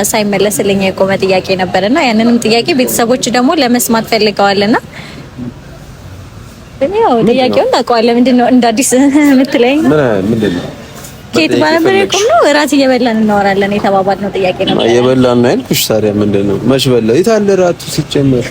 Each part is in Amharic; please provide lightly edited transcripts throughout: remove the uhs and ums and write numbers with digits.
ሳይመለስልኝ የቆመ ጥያቄ ነበርና ያንንም ጥያቄ ቤተሰቦች ደግሞ ለመስማት ፈልገዋልና ያው ጥያቄውን ታውቀዋለህ። ምንድነው እንደ አዲስ የምትለኝ? ምንድነው? ኬት ባነበር የቆምነው እራት እየበላን እናወራለን የተባባልነው ጥያቄ ነበር። እየበላን ነው ያልኩሽ። ታዲያ ምንድነው? መች በላ? የታለ እራቱ ሲጀመር?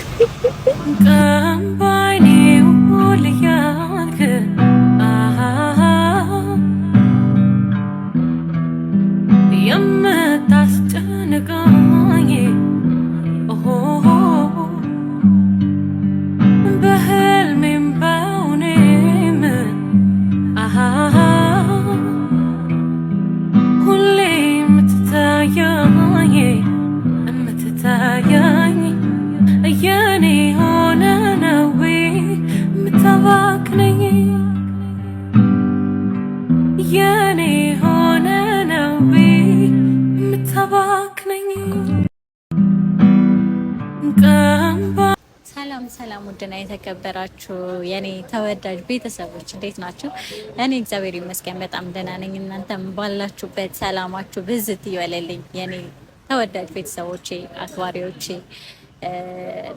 ሰላም ውድና የተከበራችሁ የኔ ተወዳጅ ቤተሰቦች እንዴት ናችሁ? እኔ እግዚአብሔር ይመስገን በጣም ደህና ነኝ። እናንተም ባላችሁበት ሰላማችሁ ብዝት ይበልልኝ። የኔ ተወዳጅ ቤተሰቦቼ፣ አክባሪዎቼ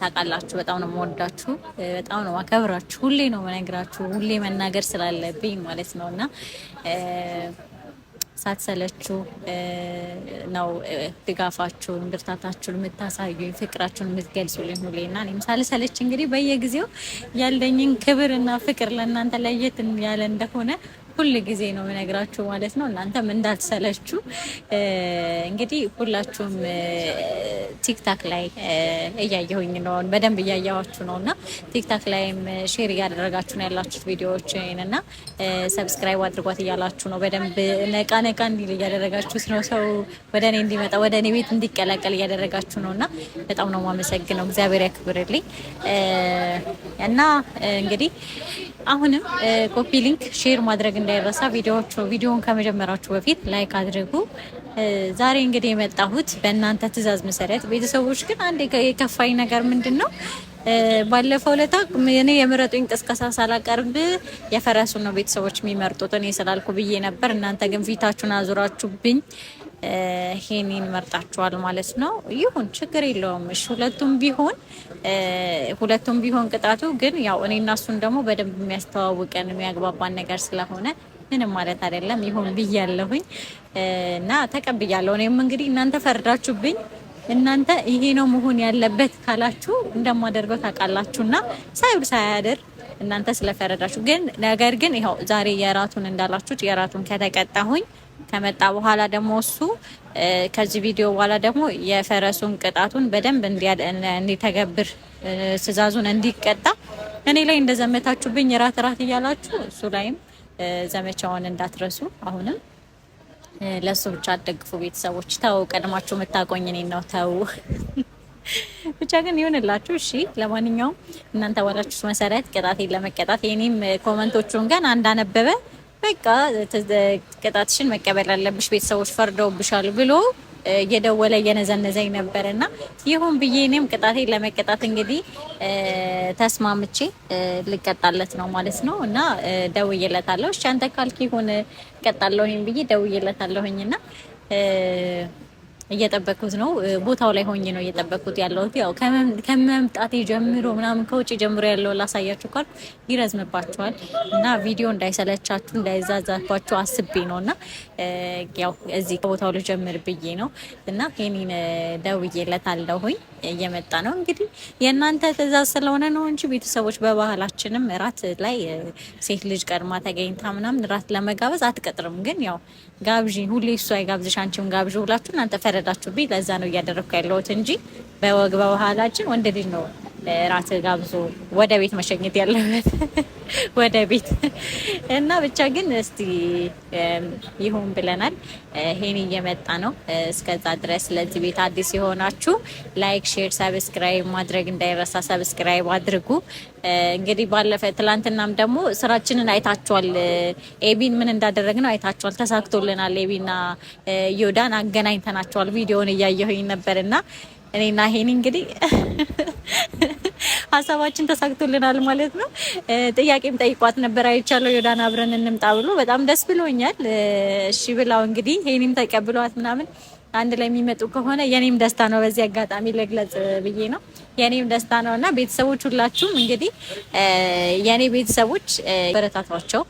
ታውቃላችሁ በጣም ነው የምወዳችሁ፣ በጣም ነው ማከብራችሁ። ሁሌ ነው መነግራችሁ፣ ሁሌ መናገር ስላለብኝ ማለት ነውና ሳትሰለቹ ነው ድጋፋችሁን ብርታታችሁን የምታሳዩኝ ፍቅራችሁን የምትገልጹልኝ ሁሌና እኔም ሳልሰለች እንግዲህ በየጊዜው ያለኝን ክብርና ፍቅር ለእናንተ ለየት ያለ እንደሆነ ሁሉ ጊዜ ነው የምነግራችሁ ማለት ነው። እናንተም እንዳትሰለችሁ እንግዲህ ሁላችሁም ቲክታክ ላይ እያየሁኝ ነው፣ በደንብ እያያዋችሁ ነውና ቲክታክ ላይም ሼር እያደረጋችሁ ነው ያላችሁት ቪዲዮዎችን እና ሰብስክራይብ አድርጓት እያላችሁ ነው። በደንብ ነቃ ነቃ እንዲል እያደረጋችሁት ነው። ሰው ወደ እኔ እንዲመጣ ወደ እኔ ቤት እንዲቀላቀል እያደረጋችሁ ነውና በጣም ነው የማመሰግነው። እግዚአብሔር ያክብርልኝ እና እንግዲህ አሁንም ኮፒ ሊንክ ሼር ማድረግ እንዳይረሳ። ቪዲዮውን ከመጀመራችሁ በፊት ላይክ አድርጉ። ዛሬ እንግዲህ የመጣሁት በእናንተ ትዕዛዝ መሰረት ቤተሰቦች፣ ግን አንድ የከፋኝ ነገር ምንድነው? ባለፈው ለታ እኔ የምረጡኝ ቅስቀሳ ሳላቀርብ የፈረሱን ነው ቤተሰቦች የሚመርጡት እኔ ስላልኩ ብዬ ነበር። እናንተ ግን ፊታችሁን አዙራችሁብኝ ሄኒን መርጣችኋል ማለት ነው። ይሁን ችግር የለውም። እሺ ሁለቱም ቢሆን ቅጣቱ ግን ያው እኔ እና እሱን ደግሞ በደንብ የሚያስተዋውቀን የሚያግባባን ነገር ስለሆነ ምንም ማለት አይደለም። ይሁን ብያለሁኝ እና ተቀብያለሁ። እኔም እንግዲህ እናንተ ፈርዳችሁብኝ እናንተ ይሄ ነው መሆን ያለበት ካላችሁ እንደማደርገው ታውቃላችሁና ሳይውል ሳያድር እናንተ ስለፈረዳችሁ ግን ነገር ግን ይኸው ዛሬ የራቱን እንዳላችሁት የራቱን ከተቀጣሁኝ ከመጣ በኋላ ደግሞ እሱ ከዚህ ቪዲዮ በኋላ ደግሞ የፈረሱን ቅጣቱን በደንብ እንዲተገብር ትዕዛዙን እንዲቀጣ እኔ ላይ እንደዘመታችሁብኝ ራት እያላችሁ እሱ ላይም ዘመቻውን እንዳትረሱ። አሁንም ለሱ ብቻ አትደግፉ ቤተሰቦች። ተው ቀድማችሁ የምታቆኝ እኔን ነው ተው። ብቻ ግን ይሁንላችሁ። እሺ ለማንኛውም እናንተ ባላችሁት መሰረት ቅጣቴን ለመቀጣት የኔም ኮመንቶቹን ገና እንዳነበበ በቃ ቅጣትሽን መቀበል አለብሽ ቤተሰቦች ፈርደውብሻል ብሎ እየደወለ እየነዘነዘኝ ነበርና ይሁን ብዬ እኔም ቅጣቴን ለመቀጣት እንግዲህ ተስማምቼ ልቀጣለት ነው ማለት ነው። እና ደውዬለታለሁ። እሺ አንተ ካልክ ይሁን ቀጣለሁኝ ብዬ ደውዬለታለሁኝና እየጠበኩት ነው። ቦታው ላይ ሆኜ ነው እየጠበኩት ያለሁት። ያው ከመምጣቴ ጀምሮ ምናምን ከውጪ ጀምሮ ያለው ላሳያችሁ ካል ይረዝምባችኋል እና ቪዲዮ እንዳይሰለቻችሁ እንዳይዛዛባችሁ አስቤ ነውና ያው እዚህ ከቦታው ልጀምር ብዬ ነው እና ሄኒን ደውዬለታለሁኝ። እየመጣ ነው እንግዲህ የእናንተ ትዕዛዝ ስለሆነ ነው እንጂ ቤተሰቦች በባህላችንም ራት ላይ ሴት ልጅ ቀድማ ተገኝታ ምናምን ራት ለመጋበዝ አትቀጥርም። ግን ያው ጋብዢ ሁሌ እሱ አይጋብዝሽ አንቺም ጋብዢ ብላችሁ እናንተ ፈረዳችሁብኝ። ለዛ ነው እያደረኩ ያለሁት እንጂ በወግ በባህላችን ወንድ ልጅ ነው ራት ጋብዞ ወደ ቤት መሸኘት ያለበት ወደ ቤት እና ብቻ ግን እስቲ ይሁን ብለናል። ሄኒ እየመጣ ነው። እስከዛ ድረስ ለዚህ ቤት አዲስ የሆናችሁ ላይክ፣ ሼር፣ ሰብስክራይብ ማድረግ እንዳይረሳ። ሰብስክራይብ አድርጉ። እንግዲህ ባለፈ ትላንትናም ደግሞ ስራችንን አይታችኋል። ኤቢን ምን እንዳደረግነው አይታችኋል። ተሳክቶልናል። ኤቢና ዮዳን አገናኝተናቸዋል። ቪዲዮውን እያየሁኝ ነበርና እኔና ሄኒ እንግዲህ ሀሳባችን ተሳክቶልናል ማለት ነው። ጥያቄም ጠይቋት ነበር አይቻለሁ። ዮዳን አብረን እንምጣ ብሎ በጣም ደስ ብሎኛል። እሺ ብላው እንግዲህ ሄኒም ተቀብሏት ምናምን አንድ ላይ የሚመጡ ከሆነ የኔም ደስታ ነው። በዚህ አጋጣሚ ለግለጽ ብዬ ነው። የኔም ደስታ ነውና ቤተሰቦች ሁላችሁም እንግዲህ የኔ ቤተሰቦች በረታቷቸው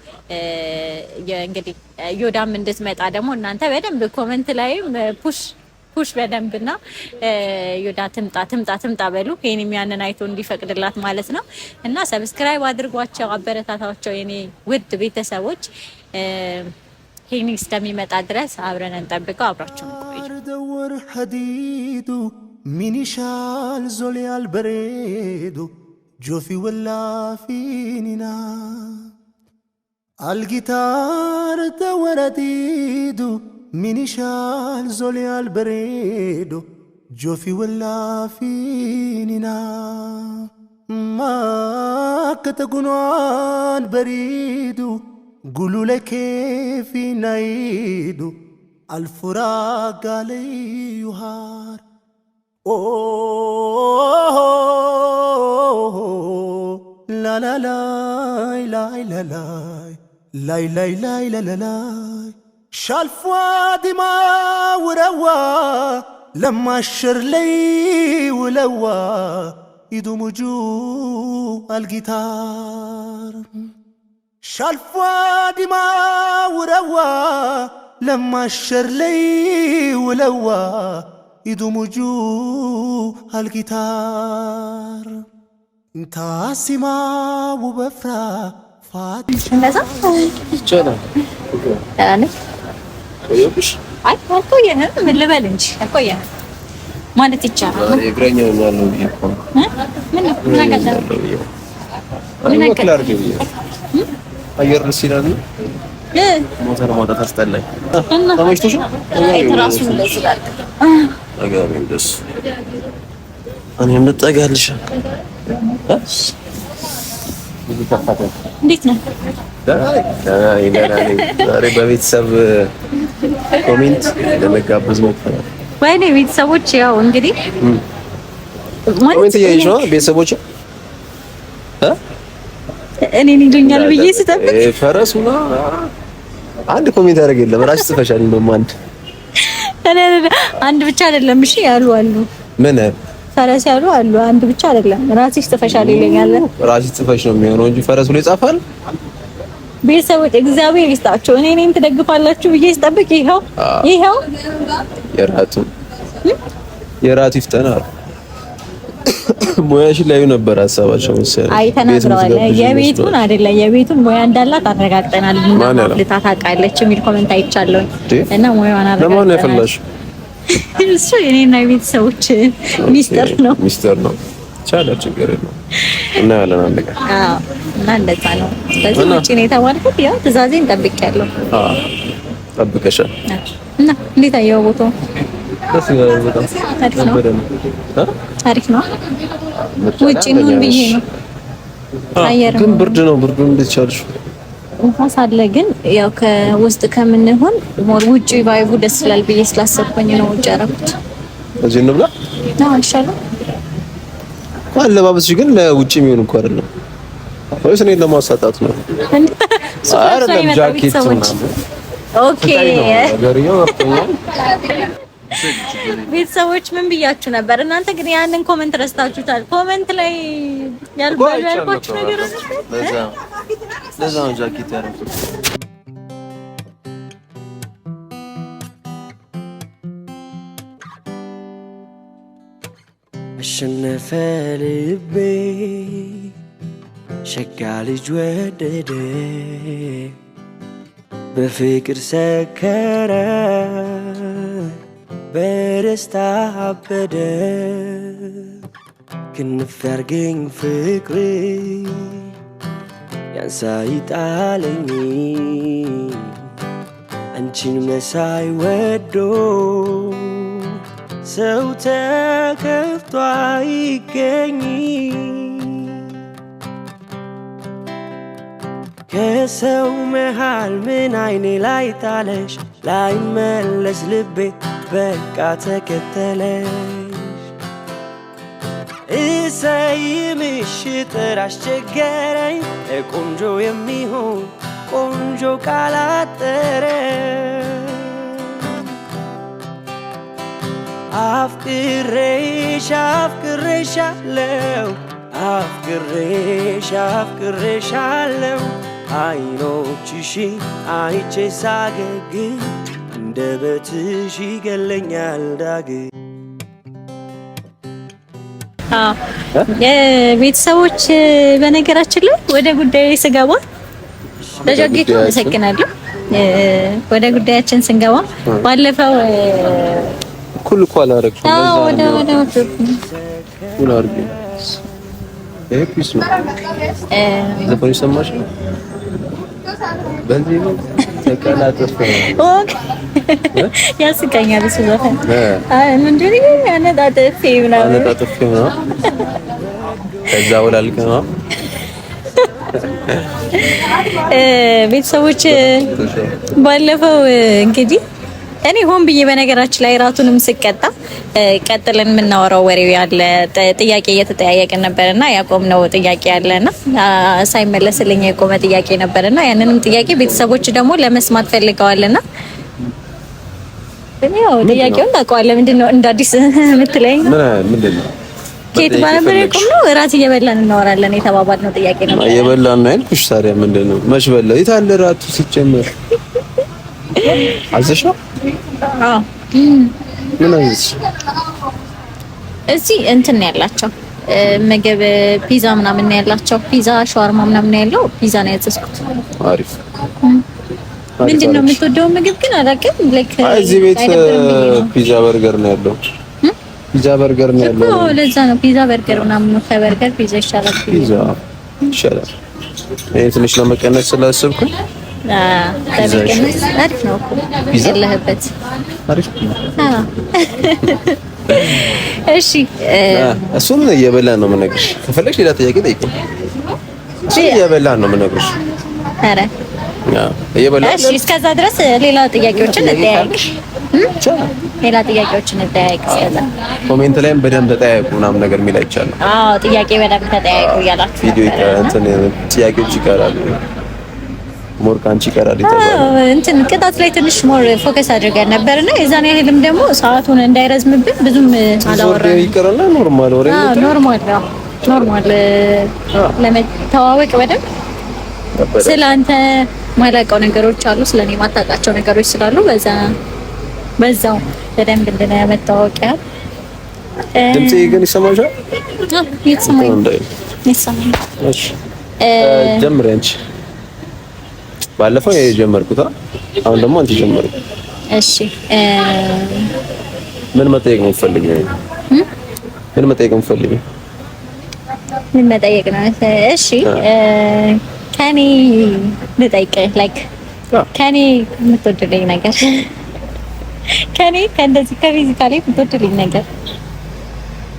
እንግዲህ ዮዳም እንድትመጣ ደግሞ እናንተ በደንብ ኮሜንት ላይም ፑሽ በደንብና ዮዳ ትምጣ በሉ። የኔም ያንን አይቶ እንዲፈቅድላት ማለት ነው። እና ሰብስክራይብ አድርጓቸው፣ አበረታታቸው የኔ ውድ ቤተሰቦች። ሄኒ እስከሚመጣ ድረስ አብረን እንጠብቀው። አብራችሁ ቆዩ። ሚኒሻል ዞሊያል በሬዶ ጆፊ ወላፊኒና አልጊታር ተወረዲዱ ሚኒሻል ዞሊያል በሬዶ ጆፊ ወላፊኒና ማከተጉኗን በሪዱ ጉሉለ ኬፊናይዱ አልፉራጋለዩሃር la la la la la la la شالفوا دما وروا لما الشرلي ولوا يدمجو الجيتار شالفوا دما وروا لما الشرلي ولوا يدمجو الجيتار انت سما وبفرا فاتش نزا جونا انا ቆየሽ አይ ቆየህ ምን ልበል እንጂ ቆየህ ማለት ይቻላል እግረኛው ያለው ይቆ ምን ነገር አየር ሲላል ሞተር ማውጣት አስጠላኝ ተመችቶሽ ራሱ ለስላል አጋም ደስ እኔም ልጠጋልሽ እንዴት ነው ዛሬ በቤተሰብ ኮሜንት ለመጋበዝ ሞክረናል። ወይኔ ቤተሰቦች ያው እንግዲህ ኮሜንት እያየሽ ነው ቤተሰቦች እኔን ይሉኛል ብዬ ስጠብቅ ፈረሱና አንድ ኮሜንት ያደርግ የለም ራስሽ ጽፈሻል እንደውም አንድ ብቻ አይደለም እሺ ያሉ አሉ ምን ፈረስ ያሉ አሉ አንድ ብቻ አይደለም ራስሽ ጽፈሻል ይለኛል ራስሽ ጽፈሽ ነው የሚሆነው እንጂ ፈረሱ ላይ ጻፋል ቤተሰቦች እግዚአብሔር ይስጣቸው እኔን ትደግፋላችሁ ብዬ ስጠብቅ ይሄው የራቱ ይፍጠናል ሙያሽን ላይ ነበር ሐሳባቸው መሰለኝ አይ ተናግረዋል የቤቱን አይደለ የቤቱን ሙያ እንዳላት አረጋግጠናል ልታ ታውቃለች የሚል ኮሜንት አይቻለሁ እና ሙያዋን አረጋግጠናል ለማን ያፈላሽ እሱ የኔና የቤተሰቦች ሚስጥር ነው ቻለ ችግር ነው እና ያለን አንደጋ እና እንደዛ ነው ስለዚህ ውጪ ነው የተባልኩት ያው ትዕዛዜን ጠብቄያለሁ ጠብቀሻል እና እንዴት አየው ቦታው ደስ ይላል በጣም አሪፍ ነው ውጪ ነው ብዬ ነው አየር ግን ብርድ ነው ብርዱን እንድትቻልሽ እንኳን ሳለ ግን ያው ከውስጥ ከምንሆን ውጪ ቫይቡ ደስ ይላል ብዬ ስላሰብኩኝ ነው ውጪ አረኩት እዚህ እንብላ ነው አይሻልም አለባበስሽ ግን ለውጪ የሚሆን እንኳን አይደለም ወይስ እኔን ለማሳጣት ነው አይደለም ጃኬት ነው ኦኬ ቤተሰቦች ምን ብያችሁ ነበር እናንተ ግን ያንን ኮሜንት ረስታችሁታል ኮሜንት ላይ ያልኳችሁ ነገር ለዛ ነው ጃኬት ያደረኩት አሸነፈ ልቤ ሸጋ ልጅ ወደደ በፍቅር ሰከረ በደስታ አበደ ክንፍ ያርገኝ ፍቅር ያንሳይ ጣለኝ አንቺን መሳይ ወዶ ሰው ተከፍቶ አይገኝ ከሰው መሃል ምን አይኔ ላይ ጣለሽ ላይመለስ ልቤ በቃ ተከተለሽ እሰይምሽ ጥራሽ ቸገረኝ ለቆንጆ የሚሆን ቆንጆ ቃል አጠረ አፍቅሬሻለሁ አፍቅሬሻለሁ አይኖችሽ አይቼ ሳገግም እንደበትሽ ይገለኛል ዳግም። ቤተሰቦች በነገራችን ላይ ወደ ጉዳይ ስገባ ለጃጌቱ አመሰግናለሁ። ወደ ጉዳያችን ስንገባ ባለፈው ኩል ኳላ አረክ ወደ ኤፒስ ነው ዘፈን ሰማሽ በዚህ ነው ተቀላጠፈ ያስቀኛል እሱ ዘፈን ምንድነው ያነጣጠፌ ምናምን ነው ከዛ ወላልከ ነው ቤተሰቦች ባለፈው እንግዲህ እኔ ሆን ብዬ በነገራችን ላይ ራቱንም ስቀጣ ቀጥለን የምናወራው ወሬው ያለ ጥያቄ እየተጠያየቅን ነበርና ያቆምነው ጥያቄ ያለና ሳይመለስልኝ የቆመ ጥያቄ ነበርና ያንንም ጥያቄ ቤተሰቦች ደግሞ ለመስማት ፈልገዋልና ያው ጥያቄውን ታውቀዋለህ። ምንድነው እንደ አዲስ የምትለኝ? ምንድነው ኬት ባነበር የቆምነው እራት እየበላን እናወራለን የተባባልነው ጥያቄ ነበር። እየበላን ነው ያልኩሽ። ታዲያ ምንድነው መች በላ የታለ ራቱ ሲጀመር አዘሽ ነው? አዎ ምን አዘሽ? እዚህ እንትን ያላቸው ምግብ ፒዛ ምናምን ያላቸው ፒዛ ሻወርማ ምናምን ያለው ፒዛ ነው ያዘዝኩት። አሪፍ። ምንድነው የምትወደው ምግብ ግን አላውቅም። ላይክ እዚህ ቤት ፒዛ በርገር ነው ያለው። ፒዛ በርገር ነው ያለው። አዎ ለዛ ነው ፒዛ በርገር ምናምን ነው። ከበርገር ፒዛ ይሻላል። ፒዛ ይሻላል። ትንሽ ለመቀነስ ስላሰብኩኝ አሪፍ ነው እኮ ያለህበት አሪፍ። እሺ እሱን እየበላን ነው የምነግርሽ። ከፈለግሽ ሌላ ጥያቄ ጠይቂኝ። እሺ እየበላን ነው የምነግርሽ። ኧረ እየበላን። እሺ እስከዛ ድረስ ሌላ ጥያቄዎችን እንጠያየቅ። ሌላ ጥያቄዎችን እንጠያየቅ። እስከዛ ኮሜንት ላይም በደንብ ተጠያየቁ ምናምን ነገር የሚል አይቻልም። አዎ ጥያቄ በደንብ ተጠያየቁ እያላችሁ ቪዲዮ ጥያቄዎች ይቀራሉ። ሞር ካንቺ ይቀራል ይተባለ እንትን ቅጣት ላይ ትንሽ ሞር ፎከስ አድርገን ነበርና የዛን ያህልም ደግሞ ሰዓቱን እንዳይረዝምብን ብዙም አላወራንም። ይቀርና ኖርማል ወሬ ኖርማል ለመተዋወቅ በደንብ ስለአንተ ማላውቀው ነገሮች አሉ፣ ስለኔ ማታውቃቸው ነገሮች ስላሉ በዛው በደንብ እንደመታወቂያ ድምጼ ግን ይሰማሻል? ይሰማኝ። እሺ ጀምሪ አንቺ። ባለፈው የጀመርኩት አሁን ደግሞ አንቺ ጀመርኩ። እሺ ምን መጠየቅ ነው የምትፈልጊው? ምን መጠየቅ ነው የምትፈልጊው? ምን መጠየቅ ነው? እሺ ከኔ ልጠይቅህ። ላይክ ከኔ የምትወድልኝ ነገር ከኔ ከእንደዚህ ከፊዚካሊ የምትወድልኝ ነገር?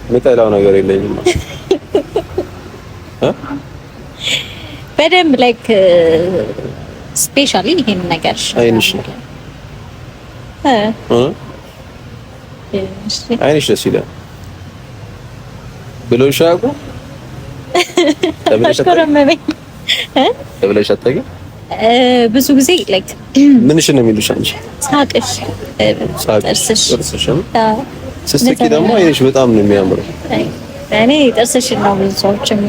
የምጠላው ነገር የለኝም። በደንብ ላይክ ስፔሻሊ ይሄን ነገር አይንሽ ነው አይንሽ ደስ ይላል ብሎሽ አቁ ተብለሽ አታውቂም? ብዙ ጊዜ ላይክ ምንሽ ነው የሚሉሽ አንቺ? ሳቅሽ፣ ጥርስሽ። ስትስቂ ደግሞ አይንሽ በጣም ነው የሚያምረው። እኔ ጥርስሽ ነው ብዙ ሰዎች እኔ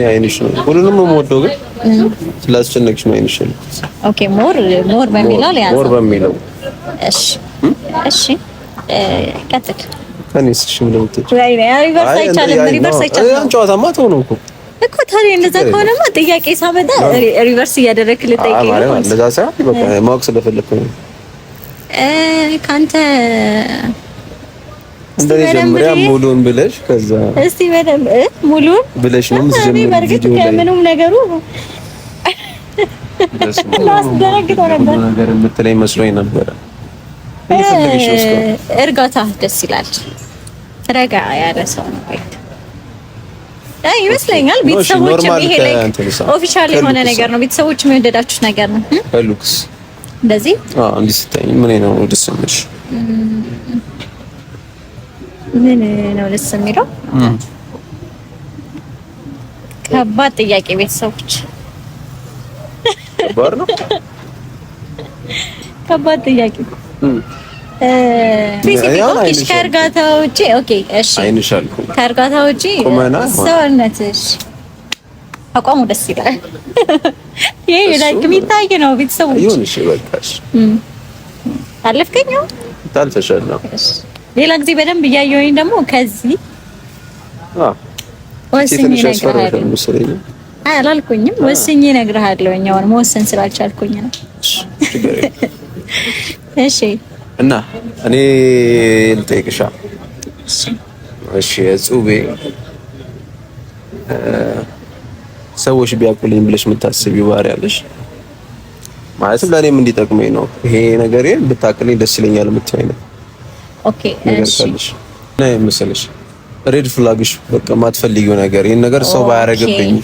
አይንሽ ነው ሁሉንም ነው የምወደው፣ ግን ስላስጨነቅሽ ነው አይንሽ ነው። ኦኬ ሞር በሚለው ላይ ሞር በሚለው እሺ ቀጥል። እኔስ እሺ ምን ልትይ? ሪቨርስ አይቻልም። ጨዋታማ ተሆነ እኮ ታዲያ እንደዛ ከሆነማ ጥያቄ ሳመጣ ሪቨርስ እያደረግክ ልጠይቀኝ ነው። እንደዛ ሳይሆን በቃ ማወቅ ስለፈለኩ ነው። ካንተ እንደ መጀመሪያ ሙሉን ብለሽ ከዛ እስቲ በደንብ ሙሉን ብለሽ ነው የምትጀምሪው ቪዲዮ ላይ ምንም ነገሩ ላስደነግጠው ነበር። ነገር የምትለኝ መስሎኝ ነበረ። እርጋታ ደስ ይላል። ረጋ ያለ ሰው ነው ይመስለኛል። ቤተሰቦች ይሄ ላይ ኦፊሻል የሆነ ነገር ነው። ቤተሰቦች የሚወደዳችሁት ነገር ነው። ሉክስ እንደዚህ እንዲህ ስታይ ምን ነው ደስ የሚልሽ? ምን ነው ደስ የሚለው? ከባድ ጥያቄ ቤተሰቦች። ከባድ ነው። ከባድ ጥያቄ ስፔሲፊክ ከእርጋታ ውጪ ኦኬ እሺ አይንሻልኩ ከእርጋታ ውጪ ሰውነትሽ አቋሙ ደስ ይላል። ይሄ ላይክ የሚታይ ነው። ቤተሰቦች ይሁንሽ በቃሽ። አለፍከኝ ታልፈሻል ነው። ሌላ ጊዜ በደንብ እያየሁኝ ደግሞ ከዚህ ወስኜ እነግርሃለሁ። አላልኩኝም፣ ወስኜ እነግርሃለሁ። አሁን መወሰን ስላልቻልኩኝ ነው። እሺ እና እኔ ልጠይቅሻ። እሺ እጹቤ ሰዎች ቢያውቁልኝ ብለሽ የምታስቢው ባህሪ አለሽ? ማለትም ለእኔም እንዲጠቅመኝ ነው ይሄ ነገር ብታውቅልኝ ደስ ይለኛል የምትይው አይነት ኦኬ እሺ እና የምስልሽ ሬድ ፍላግሽ በቃ የማትፈልጊው ነገር ይሄን ነገር ሰው ባያረገብኝ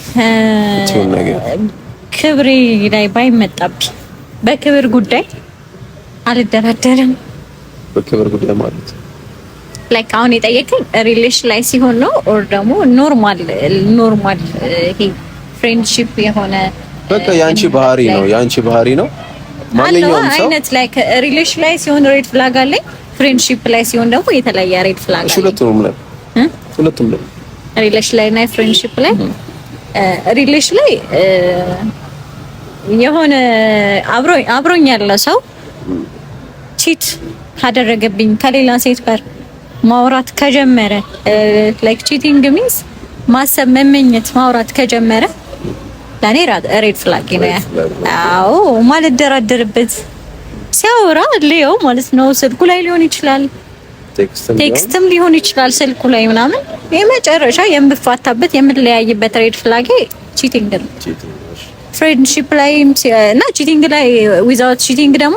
ትዩን ነገር ክብሬ ላይ ባይመጣብኝ በክብር ጉዳይ አልደራደርም። በክብር ጉዳይ ማለት ላይክ አሁን የጠየቀኝ ሪሌሽን ላይ ሲሆን ነው ኦር ደግሞ ኖርማል ይሄ ፍሬንድሺፕ የሆነ በቃ ያንቺ ባህሪ ነው ማንኛውም ሰው አይነት ላይክ ሪሌሽን ላይ ሲሆን ሬድ ፍላግ አለኝ፣ ፍሬንድሺፕ ላይ ሲሆን ደግሞ የተለያየ ሬድ ፍላግ አለኝ። ሁለቱም ነው ሪሌሽን ላይ እና ፍሬንድሺፕ ላይ ሪሌሽን ላይ የሆነ አብሮኝ ያለ ሰው ቺት ካደረገብኝ ከሌላ ሴት ጋር ማውራት ከጀመረ ላይክ ቺቲንግ ሚንስ ማሰብ፣ መመኘት፣ ማውራት ከጀመረ ለኔ ሬድ ፍላግ ነው። አዎ ማለት ደራደርበት ሲያወራ ሊዮ ማለት ነው። ስልኩ ላይ ሊሆን ይችላል፣ ቴክስትም ሊሆን ይችላል ስልኩ ላይ ምናምን። የመጨረሻ የምፋታበት የምለያይበት ሬድ ፍላግ ቺቲንግ ነው። ፍሬንድሺፕ ላይ እና ቺቲንግ ላይ ዊዛውት ቺቲንግ ደግሞ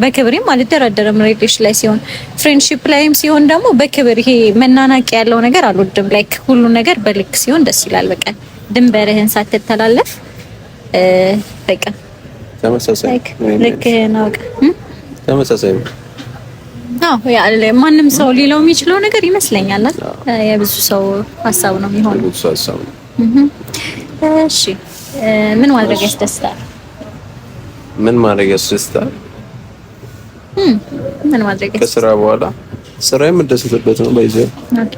በክብሬም አልደራደርም ሪሌሽን ላይ ሲሆን። ፍሬንድሺፕ ላይም ሲሆን ደግሞ በክብር ይሄ መናናቅ ያለው ነገር አልወድም። ላይክ ሁሉ ነገር በልክ ሲሆን ደስ ይላል። በቃ ድንበርህን ሳትተላለፍ በቃ ተመሳሳይ ልክ ነው። ተመሳሳይ ነው። አዎ ማንም ሰው ሊለው የሚችለው ነገር ይመስለኛል። የብዙ ሰው ሀሳብ ነው የሚሆነው። ብዙ ሀሳብ ነው። እሺ ምን ማድረግ ያስደስታል? ምን ማድረግ ያስደስታል? ምን ማድረግ ከስራ በኋላ ስራዬ የምደሰትበት ነው። ባይዘው ኦኬ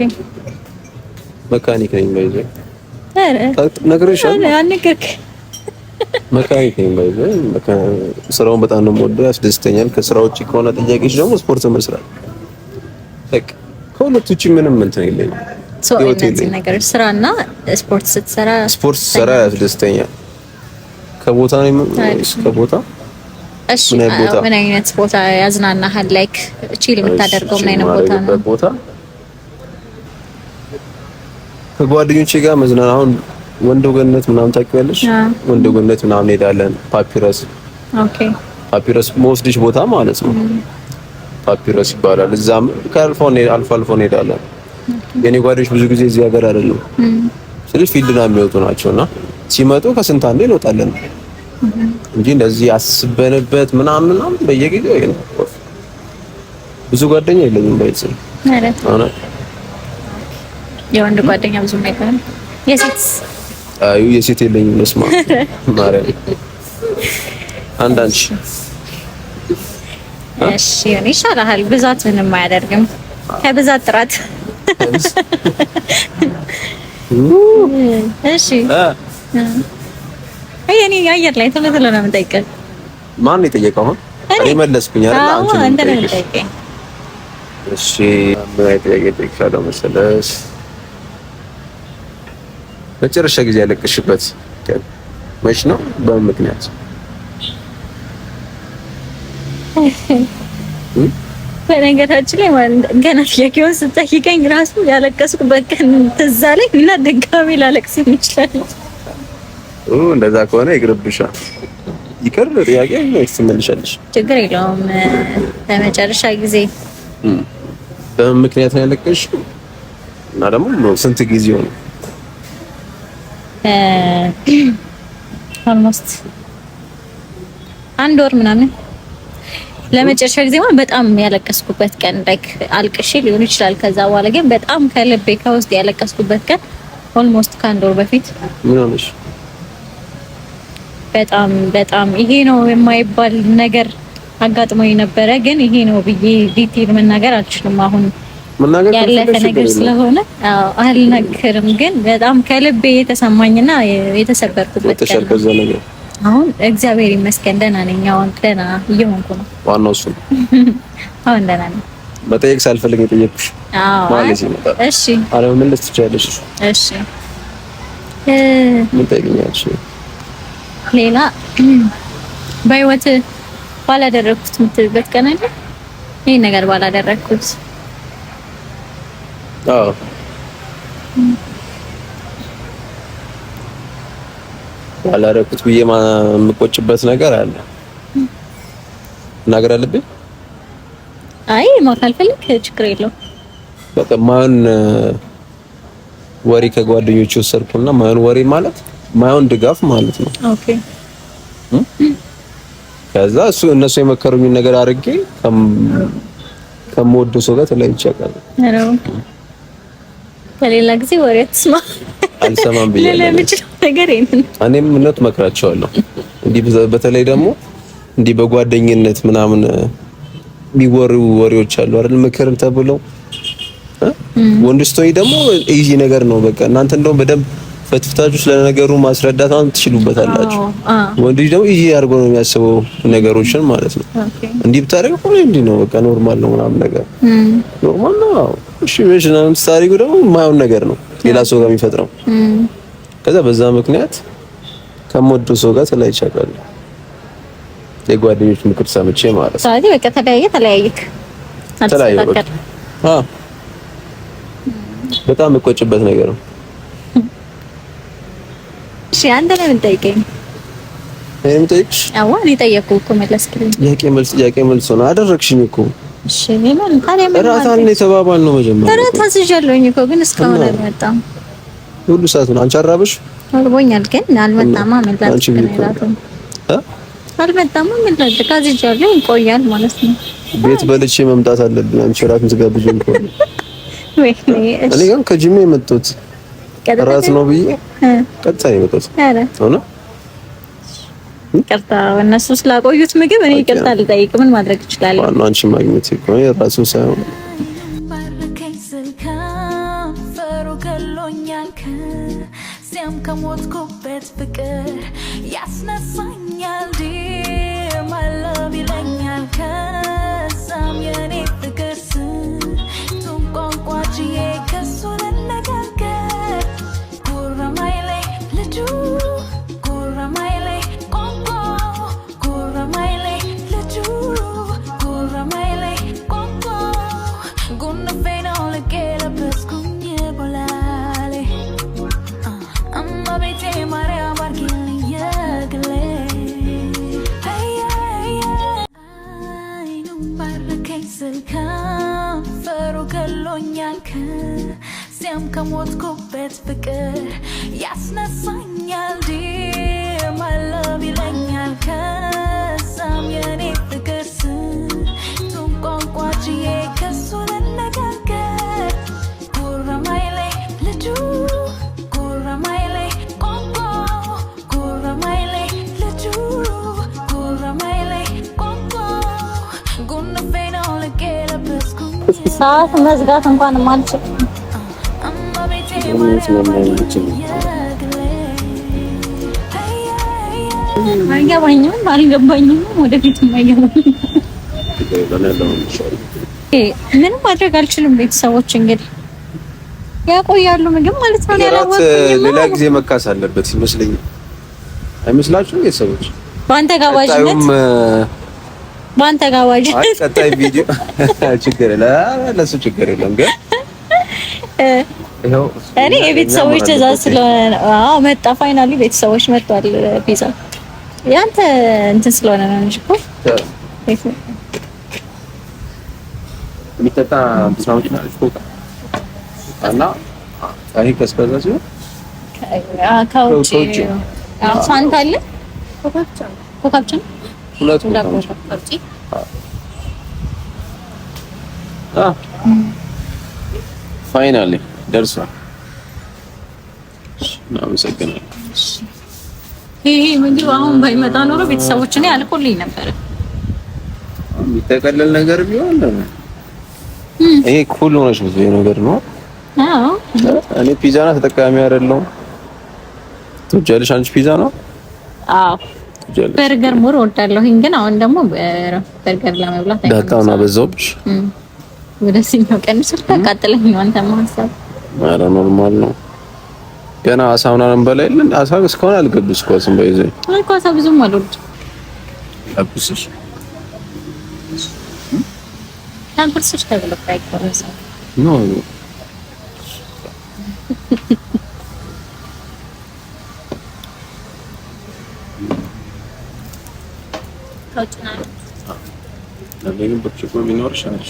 መካኒክ ነኝ። ባይዘው ነግሬሻለሁ። አንገርክ መካኒክ ነኝ። ባይዘው ስራውን በጣም ነው የምወደው፣ ያስደስተኛል። ከስራ ውጪ ከሆነ ጥያቄሽ ደግሞ ስፖርት መስራት። በቃ ከሁለት ውጪ ምንም እንትን የለኝም። እነዚህ ነገር ስራና ስፖርት ስትሰራ ያስደስተኛል። ከቦታ ነው እስከ ቦታ። እሺ ምን አይነት ቦታ ያዝናናሃል? ላይክ ቺል የምታደርገው ምን አይነት ቦታ ነው? ቦታ ከጓደኞቼ ጋር መዝናና። አሁን ወንዶ ገነት ምናምን ታውቂያለሽ? ወንዶ ገነት ምናምን እንሄዳለን። ፓፒረስ ፓፒረስ መወስድሽ ቦታ ማለት ነው። ፓፒረስ ይባላል። እዛም አልፎ አልፎ እንሄዳለን። የኔ ጓደኞች ብዙ ጊዜ እዚህ ሀገር አይደሉም። ስለዚህ ፊልድና የሚወጡ ናቸውና ሲመጡ ከስንት አንዴ እንወጣለን እንጂ እንደዚህ አስበንበት ምናምን በየጊዜው ይሄ ነው። ብዙ ጓደኛ የለኝም ባይጽ ማለት የወንድ ጓደኛ ብዙ ነገር የሴት የለኝም። መስማ ማርያም አንዳንቺ እሺ ይሻላል። ብዛት ምንም አያደርግም ከብዛት ጥራት። እሺ እኔ አየር ላይ ቶሎ ነው የምጠይቀው። ማን ነው የጠየቀው? እኔ መለስኩኝ አይደል? አንቺ ነው የምጠይቀው። እሺ ምን ጠይቀሻለሁ መሰለሽ? መጨረሻ ጊዜ ያለቅሽበት መች ነው? በምን ምክንያት? በነገራችን ላይ ገና ጥያቄውን ስጠይቀኝ ራሱ ያለቀስኩበት ቀን ትዝ አለኝ እና ድጋሜ ላለቅስ ይችላል። እንደዛ ከሆነ ይቅርብሻል። ይቅር ጥያቄ ነው ትመልሻለሽ። ችግር የለውም። በመጨረሻ ጊዜ በምን ምክንያት ነው ያለቀስሽው? እና ደግሞ ስንት ጊዜው ነው? ኦልሞስት አንድ ወር ምናምን። ለመጨረሻ ጊዜ ማለት በጣም ያለቀስኩበት ቀን ላይክ አልቅሼ ሊሆን ይችላል። ከዛ በኋላ ግን በጣም ከልቤ ከውስጥ ያለቀስኩበት ቀን ኦልሞስት ከአንድ ወር በፊት። ምን ሆነሽ? በጣም ይሄ ነው የማይባል ነገር አጋጥሞኝ ነበረ፣ ግን ይሄ ነው ብዬ ዲቴል መናገር አልችልም። አሁን ያለፈ ነገር ስለሆነ አልነገርም። ግን በጣም ከልቤ የተሰማኝና የተሰበርኩበት ነገር አሁን እግዚአብሔር ይመስገን ደህና ነኝ። አሁን ደህና እየሆንኩ ነው። ዋናው እሱ ነው። አሁን ደህና ነኝ። መጠየቅ ሳልፈልግ የጠየቅኩሽ ማለት ነው። እሺ አረ ምን ልትቻለሽ? እሺ ምን ጠይቅኛለሽ? ሌላ በህይወት ባላደረኩት የምትልበት ቀን አለ? ይሄን ነገር ባላደረኩት ባላደረኩት ብዬ የምቆጭበት ነገር አለ። ነገር አለብኝ። አይ ማካልፈልክ ችግር የለውም። በቃ ማን ወሬ ከጓደኞቹ ወሰድኩና ማን ወሬ ማለት ማን ድጋፍ ማለት ነው። ኦኬ ከዛ እነሱ የመከሩኝ ነገር አድርጌ ከምወደው ሰው ጋር ተለያይቼ አውቃለሁ። ከሌላ ጊዜ ወሬ አትስማ አልሰማም ብያለሁ። እኔም እውነት መክራቸዋለሁ። እንዲህ በተለይ ደግሞ እንዲህ በጓደኝነት ምናምን የሚወሩ ወሬዎች አሉ አይደል? ምክር ተብለው ወንድስቶይ ደግሞ ኢዚ ነገር ነው። በቃ እናንተ እንደውም በደንብ ፈትፍታችሁ ስለነገሩ ማስረዳት ትችሉበታላችሁ። ወንድ ልጅ ደግሞ ኢዚ አድርጎ ነው የሚያስበው ነገሮችን ማለት ነው። እንዲህ ብታደርግ እኮ እንዲህ ነው በቃ ኖርማል ነው ምናምን ነገር ኖርማል ነው። እሺ ወይስ ነው ታሪኩ ደግሞ የማይሆን ነገር ነው ሌላ ሰው ጋር የሚፈጥረው። ከዛ በዛ ምክንያት ከምወደው ሰው ጋር ተለያይቼ አውቃለሁ። የጓደኞች ምክር ሰምቼ ማለት ነው። ስለዚህ በቃ ተለያየክ። በጣም የምቆጭበት ነገር ነው። እሺ አንተ ለምን ጠይቀኝ? እኔም ጠይቅሽ? አዎ እኔ ጠየቅኩህ እኮ መለስክልኝ። ጥያቄ መልስ ነው አደረግሽኝ እኮ። እሺ ምን ታዲያ ምን ራታን የተባባል ነው መጀመሪያ። ራታ አስይዣለሁኝ እኮ ግን እስካሁን አልመጣም። ሁሉ ሰዓት ነው። አንቺ አራበሽ? አልቦኛል ግን አልመጣም። አልመጣም ምን ላድርግ? አስይዣለሁ ይቆያል ማለት ነው። ቤት በልቼ መምጣት አለብኝ። አንቺ ራትን ትጋብዥኝ እኮ እኔ ግን ከጅሜ የመጣሁት ራት ነው ብዬ ቀጥታ ነው የመጣሁት። ሆነ ይቅርታ እነሱ ስላቆዩት ምግብ እኔ ይቅርታ ልጠይቅ ምን ማድረግ እችላለሁ? ዋናው አንቺ ማግኘት እኮ ነው የራሱ ሳይሆን ከሞትኩበት ፍቅር ያስነሳኛል my love ይለኛል ከዛም የኔ ፍቅር ስንቱን ቋንቋችዬ ከሱ ልነጋገር ጉራማይሌ ልጁ ጉራማይሌ ቋንቋ ጉራማይሌ ልጁ ጉራማይሌ ቋንቋ ጉንፌ ነው ልቄለበስኩኝ ቦላሌ አማ ቤቴ ማርያም አርጊልኝ የግሌ ከንፈሩ ገሎኛል ከዚያም ከሞትኩበት ፍቅር ያስነሳኛል my love ይለኛል ከዛም የኔ ፍቅር ስንቱን ቋንቋችዬ ከሱ ልነጋገር ጉራማይሌ ልጁ ጉራማይሌ ቋንቋ ጉራማይሌ ልጁ ጉራማይሌ ቋንቋ ጉንፌ ነው ልቄለበስኩኝ ሰዓት መዝጋት እንኳን ማልችል አልገባኝም። ወደፊትም አይገባኝም። ምንም ማድረግ አልችልም። ቤተሰቦች እንግዲህ ያቆያሉ ምግብ ማለት ነው። ሌላ ጊዜ መካስ አለበት ይመስለኛል። አይመስላችሁም? ቤተሰቦች በአንተ ጋባዥነት ቀጣይ ቪዲዮ ችግር የለም፣ ለሱ ችግር የለም። ግን እኔ የቤተሰቦች ትዕዛዝ ስለሆነ አዎ መጣ። ፋይናሊ ቤተሰቦች መጥቷል። ፒዛ ያንተ እንትን ስለሆነ ነው እንጂ እኮ የሚጠጣ ብስናዎች ናቸው ኮካ እና አይ ከስከዛ ሲሆን ከውጪ ፋንታ አለ ኮካ ብቻ ሁለት ፋይናሊ ደርሷል። እናመሰግናለን። ይሄ ምግብ አሁን ባይመጣ ኖሮ ቤተሰቦች እኔ አልቆልኝ ነበር። ተቀለል ነገር ቢሆን ይሄ ኩል ሆነሽ ነው ነገር ነው። አዎ እኔ ፒዛ ነው ተጠቃሚ አይደለሁም። ትወጃለሽ አንቺ ፒዛ ነው? አዎ በርገር ሞር እወዳለሁኝ፣ ግን አሁን ደግሞ በርገር ለመብላት ዳታውና በዛውብሽ ወደዚህኛው ቀንስ ተቃጥለኝ ነው አንተ ማሰብ። ኧረ ኖርማል ነው። ገና አሳውና እንበላለን። አሳ እስካሁን አልገቡስኳስም ባይዘኝ እኮ አሳ ብዙም አልወድም። አብስሽ ታንኩልስሽ ተብሎ ታይቆረሰ ኖ ታውጭና ለምን ብቻ ቢኖርሽ አንቺ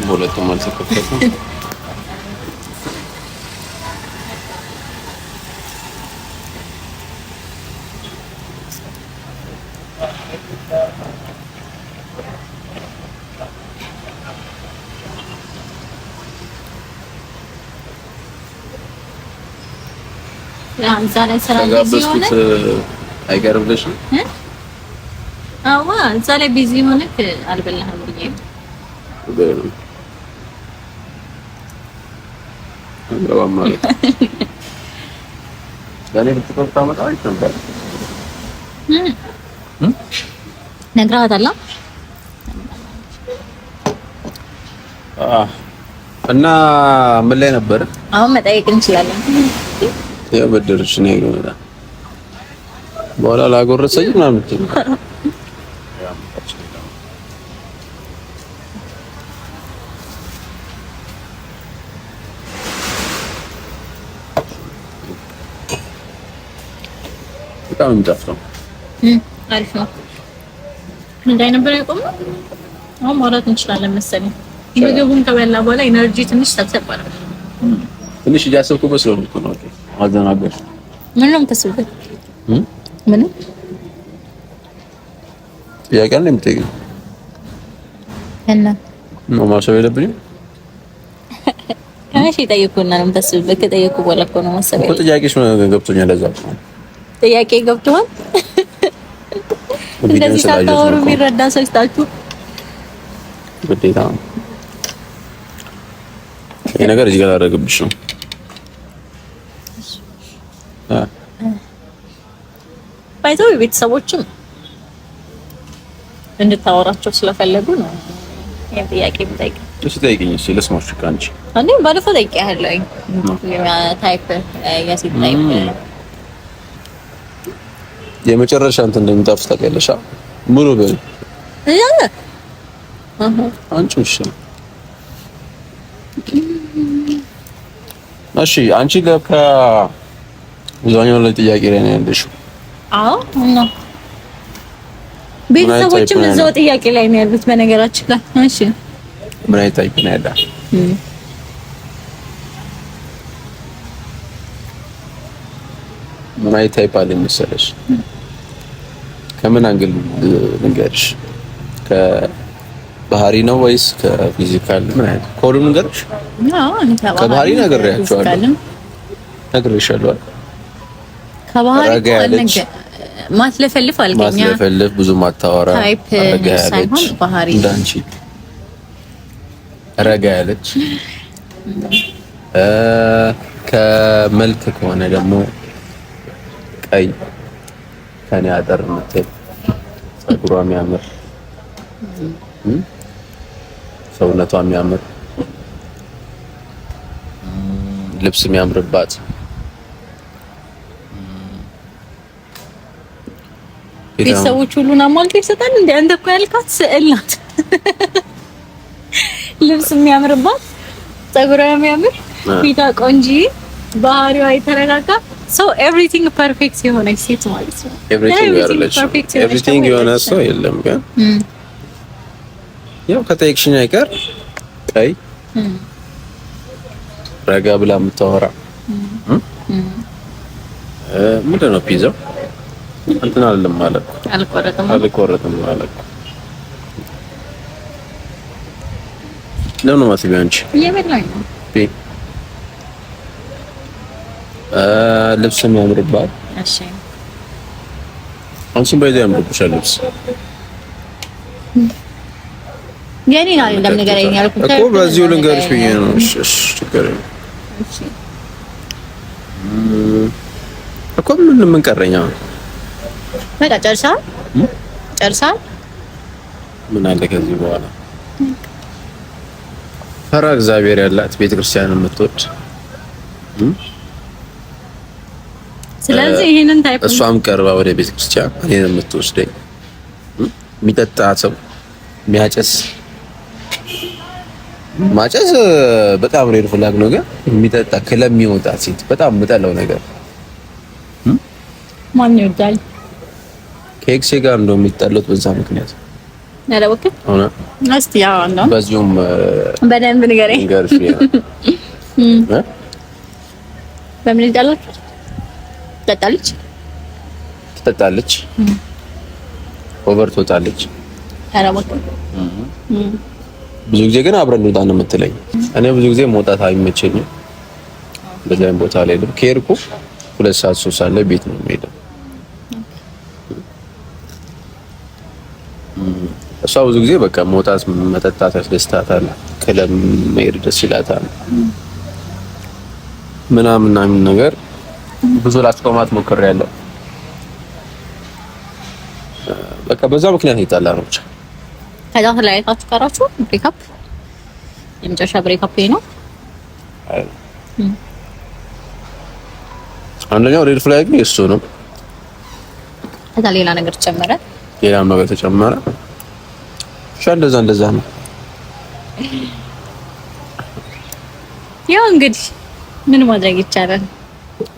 ሁለቱም አልተከፈተም። ዛሬ ስራ ቢዚ ሆነ አይቀርብልሽም? አዋ ዛሬ ቢዚ ሆነክ አልበላህም ብዬ እንደውም ማለት ለኔ ብትቆጣ መጣው ነበር። ነግራታለሁ እና ምን ላይ ነበር? አሁን መጠየቅ እንችላለን። የበደርሽ ነው ይገመታ በኋላ ላጎረሰኝ ምናምን በጣም እንጣፍጠው አሪፍ ነው። እንዳይ ነበር ያቆመው። አሁን ማውራት እንችላለን መሰለኝ። ምግቡን ከበላ በኋላ ኢነርጂ ትንሽ ተሰባረ። ትንሽ እያሰብኩበት ስለሆነ ነው። ኦኬ አዘናገር ምን ነው ተሰብኩት? ምን ያቀን ነው የምትጠይቀው? እና ነው ማሰብ የለብኝም። ከመቼ ጠይቁና ነው ተሰብኩት? ከጠይቁ በኋላ እኮ ነው ማሰብ ያለብኝ። ጥያቄሽ ነው ገብቶኛል። ለዛ ጥያቄ ገብቷል። እንደዚህ ሳታወሩ የሚረዳ ሰው ይስጣችሁ። ግዴታ ነው ይሄ ነገር እዚህ ጋር አደረግብሽ ነው። ባይዘው ቤተሰቦችም እንድታወራቸው ስለፈለጉ ነው ይሄ ጥያቄ ብጠይቅ። እሺ ጠይቂኝ። እሺ ለስማሽ ካንቺ አንዴ ባለፈው ጠይቄያለሁኝ። ታይፕ ያሲት ታይፕ የመጨረሻ እንትን እንደሚጣፍጥ ታውቂያለሽ? ሙሉ በል ያለ አንቺ እሺ እሺ አንቺ ለካ ብዙኛው ላይ ጥያቄ ላይ ነው ያለሽው። አዎ እና ቤተሰቦችም እዛው ጥያቄ ላይ ነው ያሉት በነገራችን ላይ። እሺ ምን አይነት ታይፕ ነው ያለው? ምን አይነት ታይፕ አለ መሰለሽ? ከምን አንግል ልንገርሽ? ከባህሪ ነው ወይስ ከፊዚካል? ምን አይነት ከሁሉም ልንገርሽ? አዎ ከባህሪ ነግሬያቸዋለሁ። ነግሬሻለሁ። ከባህሪ ማትለፈልፍ አልገኛ ማትለፈልፍ ብዙ ማታወራ ታይፕ ሳይሆን ባህሪ እንዳንቺ ረጋ ያለች ከመልክ ከሆነ ደግሞ ቀይ ከኔ አጠር የምትል ፀጉሯ የሚያምር ሰውነቷ የሚያምር ልብስ የሚያምርባት ቤተሰቦች ሁሉን አሟልቶ ይሰጣል። እንደ አንተ እኮ ያልካት ስዕል ናት። ልብስ የሚያምርባት፣ ፀጉሯ የሚያምር፣ ፊቷ ቆንጂ፣ ባህሪዋ የተረጋጋ ሶ ኤቭሪቲንግ ፐርፌክት የሆነ ሴት ማለት ነው። ኤቭሪቲንግ የሆነ ሰው የለም። ግን ያው ከጠየቅሽኝ አይቀር ቀይ ረጋ ብላ የምታወራ ምንድን ነው ፒዛው እንትን አይደለም ማለት አልቆረጥም ማለት ለምን ማስቢ አንቺ እየበላኝ ነው። ልብስም ያምርባል። እሺ አንቺም በዚህ ያምርብሻል ልብስ የኔ ነው እንደምንገረኝ ያልኩት እኮ በዚሁ ልንገርሽ ብዬ ነው። እሺ ችግር የለም እኮ ምን ቀረኛ? በቃ ጨርሳ ምን አለ ከዚህ በኋላ ፈራ እግዚአብሔር ያላት ቤተክርስቲያን የምትወድ ስለዚህ ይሄንን ታይፕ እሷም ቀርባ ወደ ቤተክርስቲያን እኔን የምትወስደኝ የሚጠጣ ሰው የሚያጨስ ማጨስ በጣም ሬድ ፍላግ ነው። ግን የሚጠጣ ክለብ የሚወጣ ሴት በጣም የምጠላው ነገር ማን ይወዳል? ከኤክሴ ጋር እንደው የሚጣሉት በዛ ምክንያት ነረወክ ሆነ እስቲ ያው ነው። በዚሁም በደንብ ንገረኝ። በምን ይጣላል? ትጠጣለች ኦቨር ትወጣለች። አራወክ ብዙ ጊዜ ግን አብረን እንውጣ ነው የምትለኝ። እኔ ብዙ ጊዜ መውጣት አይመቸኝም። በዛም ቦታ ላይ ነው ከሄድኩ 2 ሰዓት 3 ሰዓት ላይ ቤት ነው የምሄደው። እሷ ብዙ ጊዜ በቃ መውጣት መጠጣት ያስደስታታል። ክለብ መሄድ ደስ ይላታል ምናምን ነገር ብዙ ላስቆማት ሞክሬያለሁ። በቃ በዛ ምክንያት ይጣላ ነው ብቻ። ከዛ ተለያይታችሁ ቀራችሁ? ብሬክአፕ የመጨረሻ ብሬክአፕ ነው? አንደኛው ሬድ ፍላግ እሱ ነው። ከዛ ሌላ ነገር ተጨመረ? ሌላም ነገር ተጨመረ። እንደዛ ነው። ያው እንግዲህ ምን ማድረግ ይቻላል?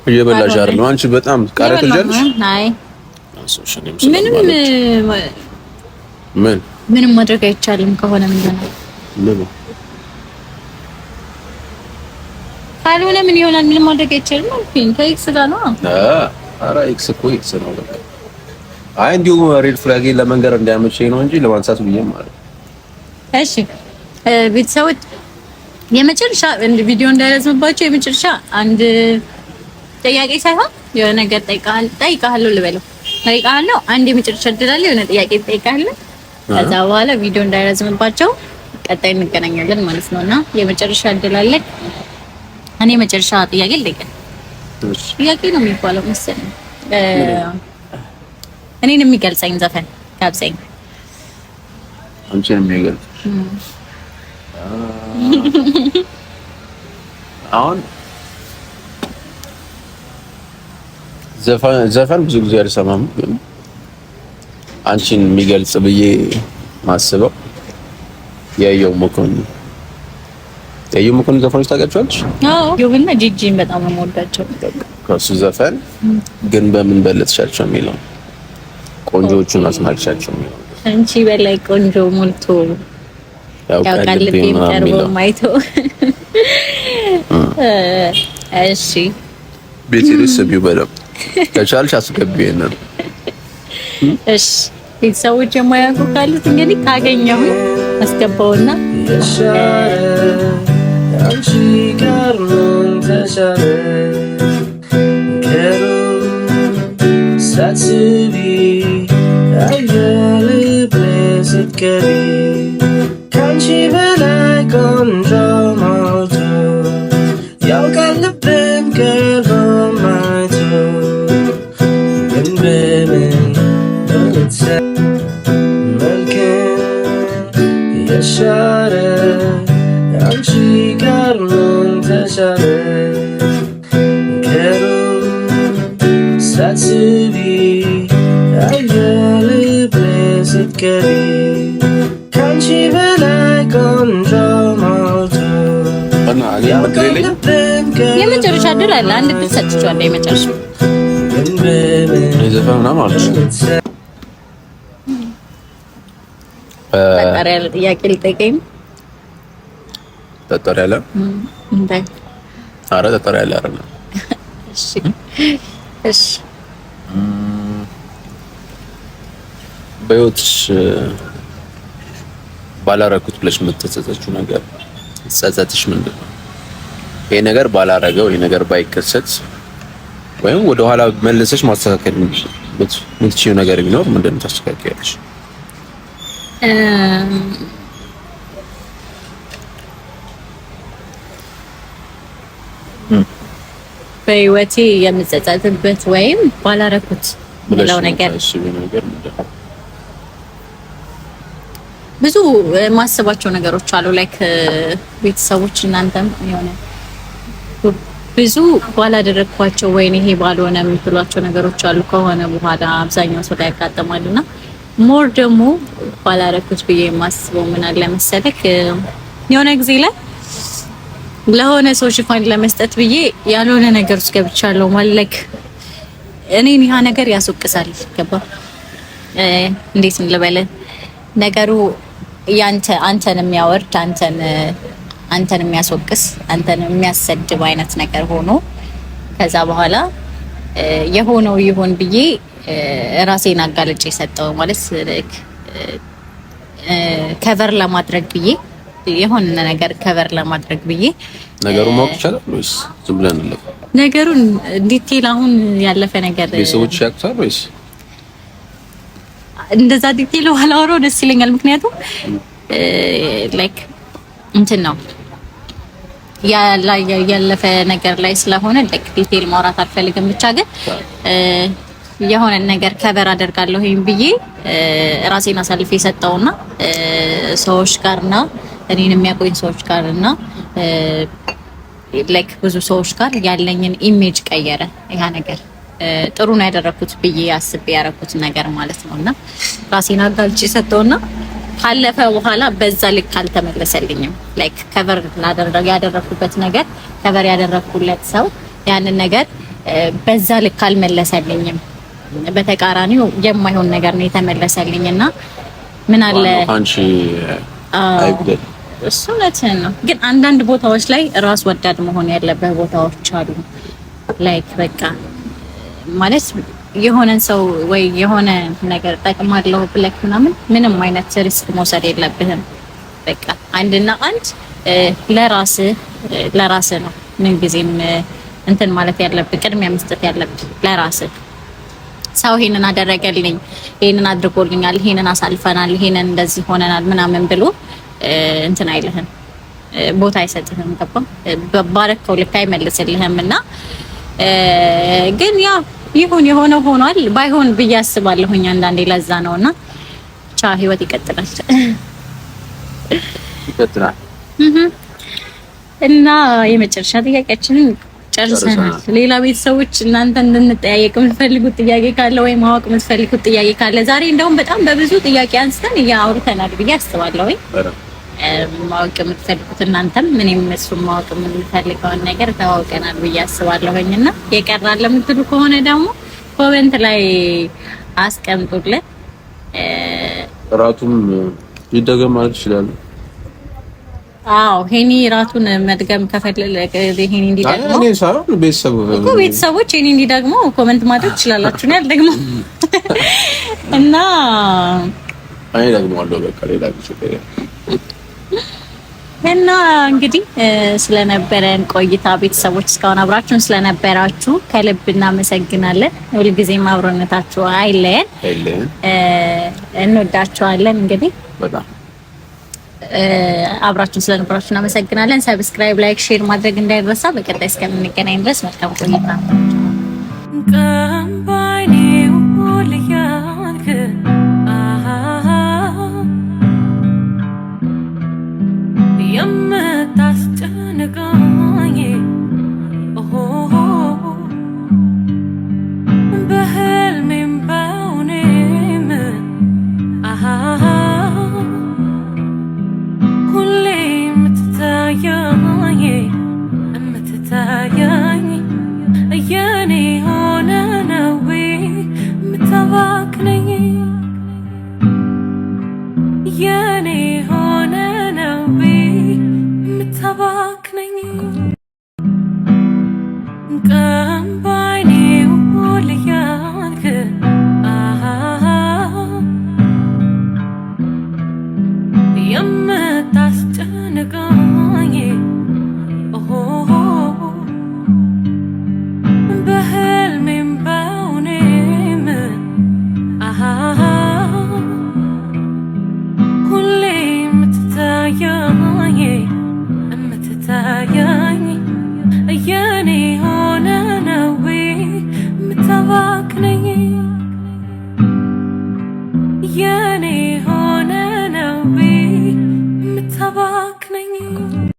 እየበላሽ አይደል? አንቺ በጣም ቃሪያ ትልጃለሽ? አይ ምንም ማድረግ አይቻልም ከሆነ ምን ነው ካልሆነ ምን ይሆናል? ምንም ማድረግ አይቻልም ማለት ነው። ከኤክስ ጋር ነው። ኧረ ኤክስ እኮ ኤክስ ነው በቃ። አይ እንዲሁ ሬድ ፍላግ ለመንገር እንዳያመቸኝ ነው እንጂ ለማንሳት ብዬ ማለት። እሺ ቤተሰቦች የመጨረሻ ቪዲዮ እንዳይረዝምባቸው የመጨረሻ አንድ ጥያቄ ሳይሆን የሆነ ነገር ጠይቃለሁ ልበለው። ጠይቃለሁ አንድ የመጨረሻ እድል አለ። የሆነ ጥያቄ ጠይቃለሁ። ከዛ በኋላ ቪዲዮ እንዳይረዝምባቸው ቀጣይ እንገናኛለን ማለት ነውና የመጨረሻ እድል አለ። እኔ የመጨረሻ ጥያቄ ልጠይቅ። ጥያቄ ነው የሚባለው መሰለኝ። እኔን የሚገልጸኝ ዘፈን ጋብዘኝ። አንቺን የሚገልጽ አሁን ዘፈን ብዙ ጊዜ አልሰማም። አንቺን የሚገልጽ ብዬ ማስበው ያየው መኮንን ዘፈኖች ታውቃቸዋለሽ? አዎ ይሁንና ጂጂን በጣም ነው የምወዳቸው። ከሱ ዘፈን ግን በምን በለጥሻቸው የሚለው ቆንጆቹን አስናቅሻቸው የሚለው አንቺ በላይ ቆንጆ ሞልቶ ያውቃል ልቤም ቀርቦ ማይቶ። እሺ ቤቴልስ ቢው በለም ከቻልሽ አስገቢው የለም። እሺ ቤተሰቦች የማያውቁ ካሉት እንግዲህ ካገኘሁ አስገባውና አንቺ ጋር ምን ተሻለ ከሩ ሳትስቢ አየልብ ስትገቢ ካንቺ በላይ ቆንጆ ሞልቶ ያውቃል ልቤም ቀርቦ ማይቶ ግን በምን መልክን የሻረ አንቺ ጋር ምን ተሻለ ከሩ ሳትስቢ አየልብ ስትገቢ ካንቺ በላይ ቆንጆ ሞልቶ የመጨረሻ ድል አለ። አንድ ድል ሰጥቻለሁ። የመጨረሻ ዘፈን ምናምን አለች። ጠጠር ያለ ጥያቄ ልጠይቀኝ። ጠጠር ያለ እንዴ? ኧረ ጠጠር ያለ አይደለም። እሺ እሺ። በህይወትሽ ባላረኩት ብለሽ የምትጸጸችው ነገር ጸጸትሽ ምንድን ነው? ይሄ ነገር ባላረገው፣ ይሄ ነገር ባይከሰት ወይም ወደ ኋላ መልሰሽ ማስተካከል የምትችይው ነገር ቢኖር ምንድን ነው ታስተካክያለሽ? በህይወቴ የምጸጸትበት ወይም ባላረኩት ብለው ነገር ብዙ ማስባቸው ነገሮች አሉ። ላይክ ቤተሰቦች እናንተም የሆነ ብዙ ባላደረግኳቸው ወይኔ ይሄ ባልሆነ የምትሏቸው ነገሮች አሉ። ከሆነ በኋላ አብዛኛው ሰው ላይ ያጋጥማልና ሞር ደግሞ ባላረኩት ብዬ የማስበው ምን አለ መሰለክ፣ የሆነ ጊዜ ላይ ለሆነ ሰው ሽፋን ለመስጠት ብዬ ያልሆነ ነገር ውስጥ ገብቻለሁ። ማለት እኔን ያ ነገር ያስወቅሳል። ገባ? እንዴት ልበለ ነገሩ አንተን የሚያወርድ አንተን የሚያስወቅስ አንተን የሚያሰድብ አይነት ነገር ሆኖ ከዛ በኋላ የሆነው ይሁን ብዬ ራሴን አጋልጬ ሰጠው። ማለት ከቨር ለማድረግ ብዬ የሆነ ነገር ከቨር ለማድረግ ብዬ ነገሩን ማወቅ ይቻላል ወይስ ዝም ብለን እንለፍ? ነገሩን ዲቴል አሁን ያለፈ ነገር ቤተሰቦች ያውቁታል ወይስ እንደዛ ዲቴል ባላወራው ደስ ይለኛል። ምክንያቱም ላይክ እንትን ነው ያለፈ ነገር ላይ ስለሆነ ላይክ ዲቴል ማውራት አልፈልግም። ብቻ ግን የሆነ ነገር ከቨር አደርጋለሁ ብዬ ራሴን አሳልፌ የሰጠውና ሰዎች ጋርና እኔን የሚያቆኝ ሰዎች ጋርና ላይክ ብዙ ሰዎች ጋር ያለኝን ኢሜጅ ቀየረ። ያ ነገር ጥሩ ነው ያደረኩት ብዬ አስቤ ያደረኩት ነገር ማለት ነውና ራሴን አጋልጬ ሰጠውና ካለፈ በኋላ በዛ ልክ አልተመለሰልኝም። ላይክ ከቨር ያደረኩበት ነገር ከቨር ያደረኩለት ሰው ያንን ነገር በዛ ልክ አልመለሰልኝም። በተቃራኒው የማይሆን ነገር ነው የተመለሰልኝና ምን አለ አንቺ አይብደል እሱ ነው። ግን አንዳንድ ቦታዎች ላይ ራስ ወዳድ መሆን ያለበት ቦታዎች አሉ። ላይክ በቃ ማለት የሆነን ሰው ወይ የሆነ ነገር ጠቅማለሁ ብለክ ምንም አይነት ሪስክ መውሰድ የለብህም። በቃ አንድና አንድ ለራስ ነው ምን ጊዜም እንትን ማለት ያለብህ ቅድሚያ መስጠት ያለብህ ለራስ። ሰው ይሄንን አደረገልኝ፣ ይሄንን አድርጎልኛል፣ ይሄንን አሳልፈናል፣ ይሄንን እንደዚህ ሆነናል ምናምን ብሎ እንትን አይልህም፣ ቦታ አይሰጥህም። ገባ? ባረከው ልክ አይመልስልህም። እና ግን ያ ይሁን የሆነ ሆኗል። ባይሆን ብዬ አስባለሁኝ አንዳንዴ። ለዛ ነውና ብቻ ህይወት ይቀጥላል። እና የመጨረሻ ጥያቄያችንን ጨርሰናል። ሌላ ቤተሰቦች እናንተ እንድንጠያየቅ የምትፈልጉት ጥያቄ ካለ ወይ ማወቅ የምትፈልጉት ጥያቄ ካለ ዛሬ እንደውም በጣም በብዙ ጥያቄ አንስተን አውርተናል ብዬ አስባለሁ። ማወቅ የምትፈልጉት እናንተም ምንም እሱም ማወቅ የምንፈልገውን ነገር ተዋውቀናል ብዬ አስባለሁኝና የቀራለ የምትሉ ከሆነ ደግሞ ኮሜንት ላይ አስቀምጡልን። ራቱም ይደገም ማለት ይችላል። አዎ ሄኒ ራቱን መድገም ከፈለገ ሄኒ እንዲደግሞ እኔ ሳይሆን ቤተሰቦች ሄኒ እንዲደግሞ ኮሜንት ማድረግ ትችላላችሁ። ነው ያልደግሞ እና አይ ደግሞአለሁ በቃ ሌላ ጊዜ እና እንግዲህ ስለነበረን ቆይታ ቤተሰቦች እስካሁን አብራችሁን ስለነበራችሁ ከልብ እናመሰግናለን። ሁልጊዜም አብሮነታችሁ አይለየን። እንወዳችኋለን። እንግዲህ በጣም አብራችሁን ስለነበራችሁ እናመሰግናለን። ሰብስክራይብ፣ ላይክ፣ ሼር ማድረግ እንዳይረሳ። በቀጣይ እስከምንገናኝ ድረስ መልካም ቆይታ። I'm በኔ ሆነ ነው ምታባክነኝ